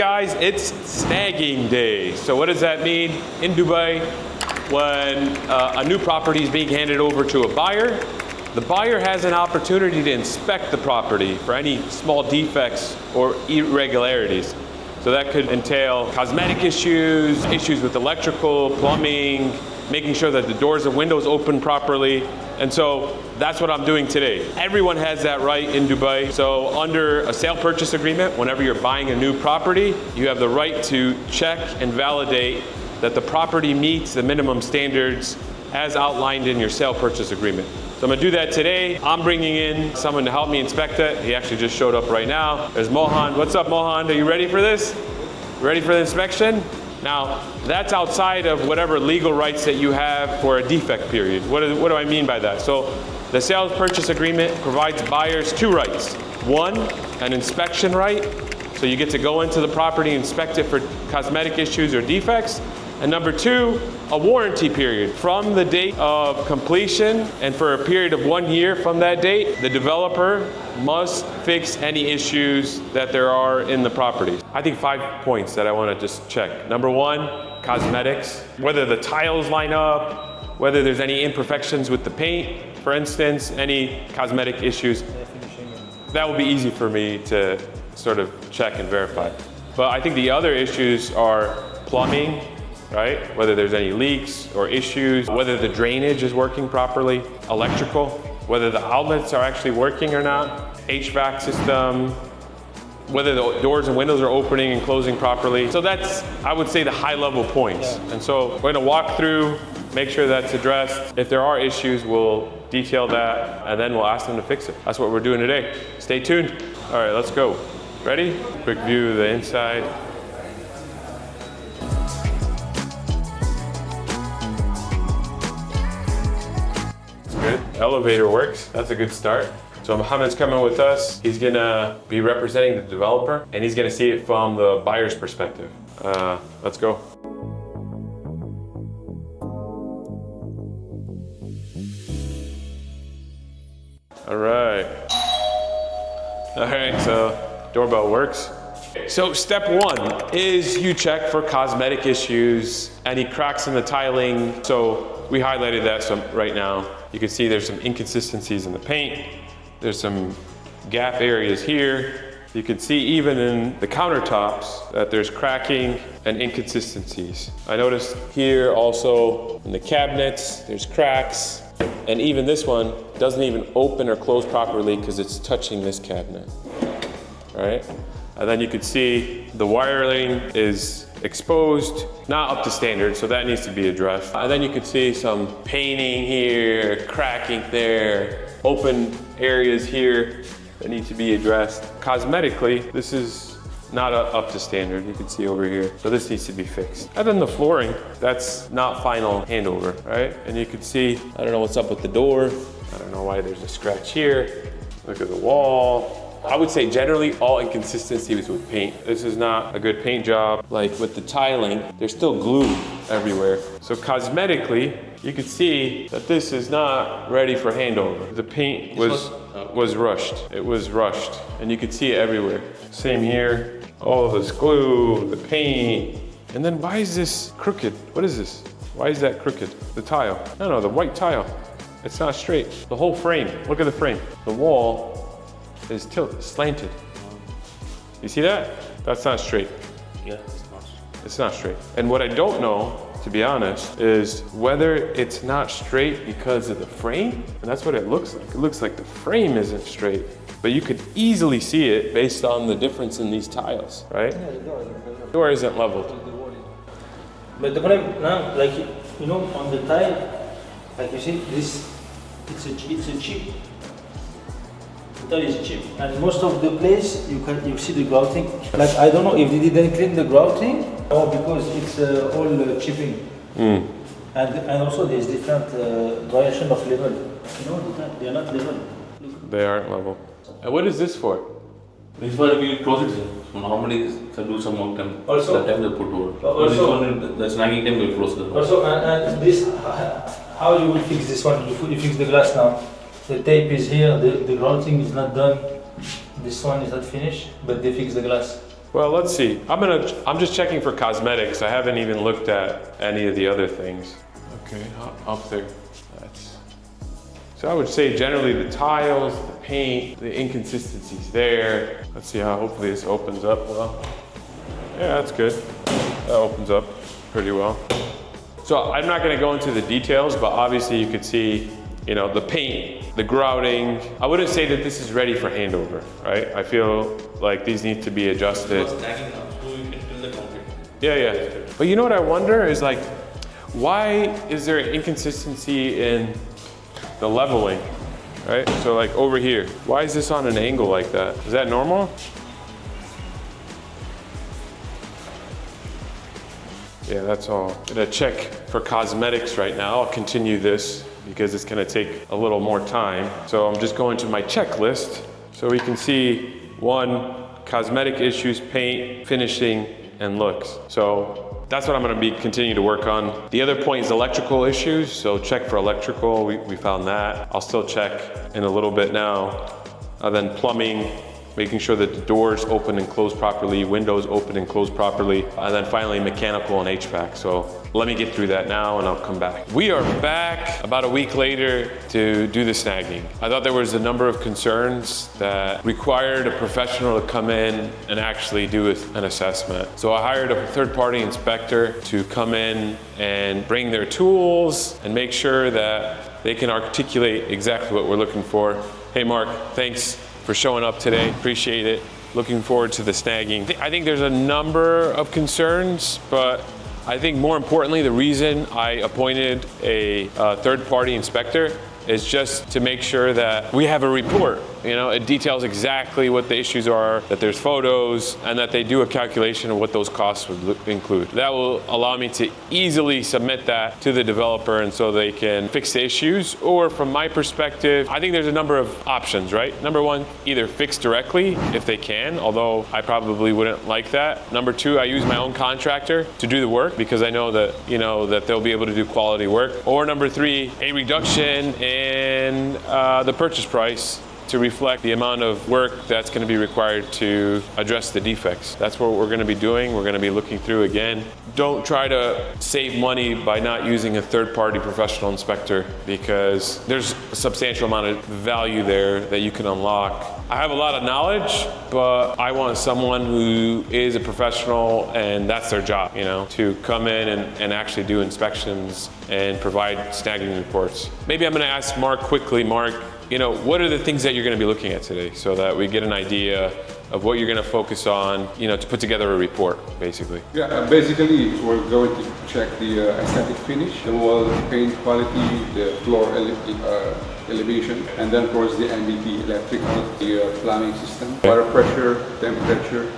guys, it's snagging day. So what does that mean? In Dubai, when a new property is being handed over to a buyer, the buyer has an opportunity to inspect the property for any small defects or irregularities. So that could entail cosmetic issues, issues with electrical, plumbing, making sure that the doors and windows open properly. And so that's what I'm doing today. Everyone has that right in Dubai. So under a sale purchase agreement, whenever you're buying a new property, you have the right to check and validate that the property meets the minimum standards as outlined in your sale purchase agreement. So I'm gonna do that today. I'm bringing in someone to help me inspect it. He actually just showed up right now. There's Mohan. What's up, Mohan? Are you ready for this? Ready for the inspection? Now, that's outside of whatever legal rights that you have for a defect period. What do I mean by that? So the sales purchase agreement provides buyers two rights. One, an inspection right. So you get to go into the property, inspect it for cosmetic issues or defects. And number two, a warranty period. From the date of completion and for a period of 1 year from that date, the developer must fix any issues that there are in the property. I think 5 points that I want to just check. Number one, cosmetics. Whether the tiles line up, whether there's any imperfections with the paint, for instance, any cosmetic issues. That will be easy for me to sort of check and verify. But I think the other issues are plumbing, right? Whether there's any leaks or issues, whether the drainage is working properly, electrical, whether the outlets are actually working or not, HVAC system, whether the doors and windows are opening and closing properly. So that's, I would say, the high level points. And so we're gonna walk through, make sure that's addressed. If there are issues, we'll detail that and then we'll ask them to fix it. That's what we're doing today. Stay tuned. All right, let's go. Ready? Quick view of the inside. Good. Elevator works. That's a good start. So Mohammed's coming with us. He's gonna be representing the developer and he's gonna see it from the buyer's perspective. Let's go. All right. All right, so doorbell works. So step one is you check for cosmetic issues, any cracks in the tiling. So we highlighted that some right now. You can see there's some inconsistencies in the paint. There's some gap areas here. You can see even in the countertops that there's cracking and inconsistencies. I noticed here also in the cabinets, there's cracks. And even this one doesn't even open or close properly because it's touching this cabinet, all right? And then you can see the wiring is exposed, not up to standard, so that needs to be addressed. And then you can see some painting here, cracking there, open areas here that need to be addressed. Cosmetically, this is not up to standard, you can see over here. So this needs to be fixed. And then the flooring, that's not final handover, right? And you can see, I don't know what's up with the door. I don't know why there's a scratch here. Look at the wall. I would say generally all inconsistencies with paint. This is not a good paint job. Like with the tiling, there's still glue everywhere. So cosmetically, you can see that this is not ready for handover. The paint was rushed. It was rushed, and you can see it everywhere. Same here, all of this glue, the paint. And then why is this crooked? What is this? Why is that crooked? The tile. No, the white tile. It's not straight. The whole frame, look at the frame. The wall is slanted. You see that? That's not straight. Yeah, it's not. It's not straight. And what I don't know, to be honest, is whether it's not straight because of the frame, and that's what it looks like. It looks like the frame isn't straight, but you could easily see it based on the difference in these tiles, right? Yeah, The door isn't leveled. But the problem now, like, you know, on the tile, like you see, this, it's a chip. The tile is cheap, and most of the place you see the grouting. Like I don't know if they didn't clean the grouting or because it's all chipping. And also there's different variation of level. You know, they are not level. They aren't level. And what is this for? This is why we close it. So normally they do some work time. Also, that time they put over. Also, the snagging time we close the door. Also, and this, how you will fix this one? You fix the glass now. The tape is here, the grouting is not done. This one is not finished, but they fix the glass. Well, let's see. I'm just checking for cosmetics. I haven't even looked at any of the other things. Okay, up there. So I would say generally the tiles, the paint, the inconsistencies there. Let's see how hopefully this opens up well. Yeah, that's good. That opens up pretty well. So I'm not gonna go into the details, but obviously you could see, you know, the paint, the grouting. I wouldn't say that this is ready for handover, right? I feel like these need to be adjusted. Snagging now, so you can fill the concrete. Yeah. But you know what I wonder is like, why is there inconsistency in the leveling, right? So like over here, why is this on an angle like that? Is that normal? Yeah, that's all. I'm gonna check for cosmetics right now. I'll continue this because it's gonna take a little more time. So I'm just going to my checklist so we can see one, cosmetic issues, paint, finishing, and looks. So that's what I'm gonna be continuing to work on. The other point is electrical issues, so check for electrical, we found that. I'll still check in a little bit now. Then plumbing, making sure that the doors open and close properly, windows open and close properly, and then finally mechanical and HVAC. So let me get through that now and I'll come back. We are back about a week later to do the snagging. I thought there was a number of concerns that required a professional to come in and actually do an assessment. So I hired a third-party inspector to come in and bring their tools and make sure that they can articulate exactly what we're looking for. Hey Mark, thanks for showing up today. Appreciate it. Looking forward to the snagging. I think there's a number of concerns, but I think more importantly, the reason I appointed a third-party inspector is just to make sure that we have a report. You know, it details exactly what the issues are, that there's photos, and that they do a calculation of what those costs would include. That will allow me to easily submit that to the developer and so they can fix the issues. Or from my perspective, I think there's a number of options, right? Number one, either fix directly if they can, although I probably wouldn't like that. Number two, I use my own contractor to do the work because I know that, you know, that they'll be able to do quality work. Or number three, a reduction in the purchase price to reflect the amount of work that's going to be required to address the defects. That's what we're going to be doing. We're going to be looking through again. Don't try to save money by not using a third-party professional inspector because there's a substantial amount of value there that you can unlock. I have a lot of knowledge, but I want someone who is a professional and that's their job, you know, to come in and actually do inspections and provide snagging reports. Maybe I'm going to ask Mark quickly, Mark, you know, what are the things that you're going to be looking at today so that we get an idea of what you're going to focus on, you know, to put together a report, basically? Yeah, basically we're going to check the aesthetic finish, the wall paint quality, the floor elevation, and then of course the MBP, electrical, the plumbing system, water pressure, temperature,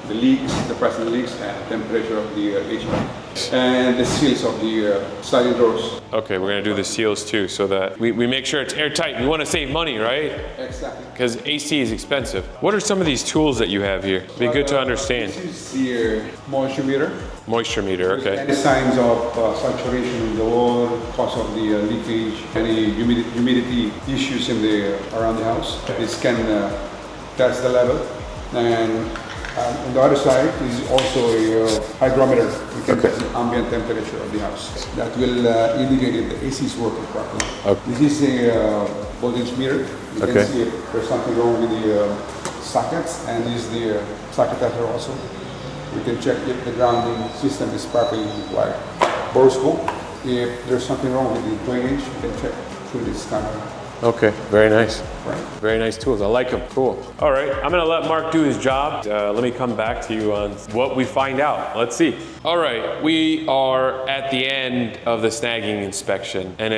the leaks, the present leaks, and temperature of the HVAC, and the seals of the sliding doors. Okay, we're gonna do the seals too, so that we make sure it's airtight. We wanna save money, right? Exactly. Because AC is expensive. What are some of these tools that you have here? Be good to understand. This is the moisture meter. Moisture meter, okay. Any signs of saturation in the wall, cause of the leakage, any humidity issues in around the house. This can test the level. And on the other side is also a hygrometer. We can test the ambient temperature of the house. That will indicate if the AC is working properly. Okay. This is a voltage meter. You can see if there's something wrong with the sockets, and this is the socket tester also. We can check if the grounding system is properly wired. Boroscope, if there's something wrong with the drainage, you can check through this camera. Okay, very nice. Right. Very nice tools, I like them, cool. All right, I'm gonna let Mark do his job. Let me come back to you on what we find out. Let's see. All right, we are at the end of the snagging inspection, and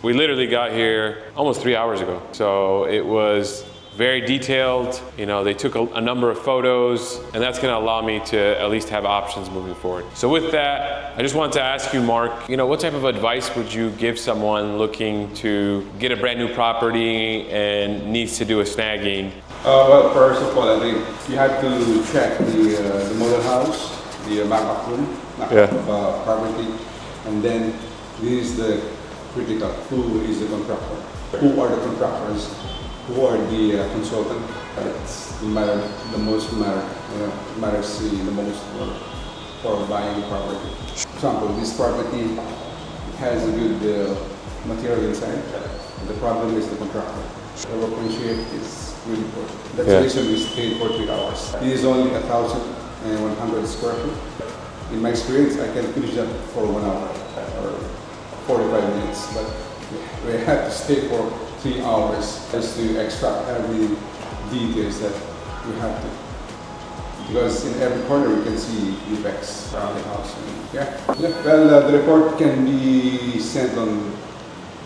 we literally got here almost 3 hours ago. So it was very detailed. You know, they took a number of photos, and that's gonna allow me to at least have options moving forward. So with that, I just wanted to ask you, Mark, you know, what type of advice would you give someone looking to get a brand new property and needs to do a snagging? Well, first of all, I think you have to check the model house, the backup room, property, and then this is the critical. Who is the contractor? Who are the contractors? Who are the consultant, It's the most matters the most for buying property. For example, this property has a good material inside. The problem is the contractor. The workmanship is really poor. That's the reason we stayed for 3 hours. It is only 1,100 square feet. In my experience, I can finish that for 1 hour or 45 minutes, but we had to stay for 3 hours just to extract every details that we have to. Because in every corner we can see defects around the house. Well, the report can be sent on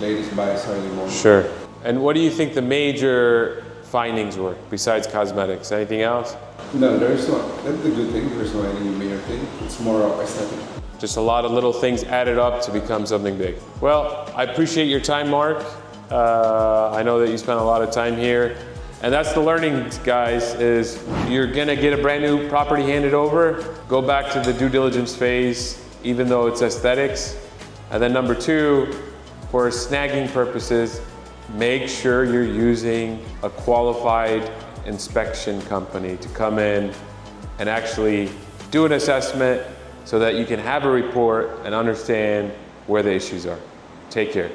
latest by Saturday morning. Sure. And what do you think the major findings were besides cosmetics? Anything else? No, there's no. That's the good thing. There's no any major thing. It's more of aesthetic. Just a lot of little things added up to become something big. Well, I appreciate your time, Mark. I know that you spent a lot of time here. And that's the learning, guys, is you're gonna get a brand new property handed over, go back to the due diligence phase, even though it's aesthetics. And then number two, for snagging purposes, make sure you're using a qualified inspection company to come in and actually do an assessment so that you can have a report and understand where the issues are. Take care.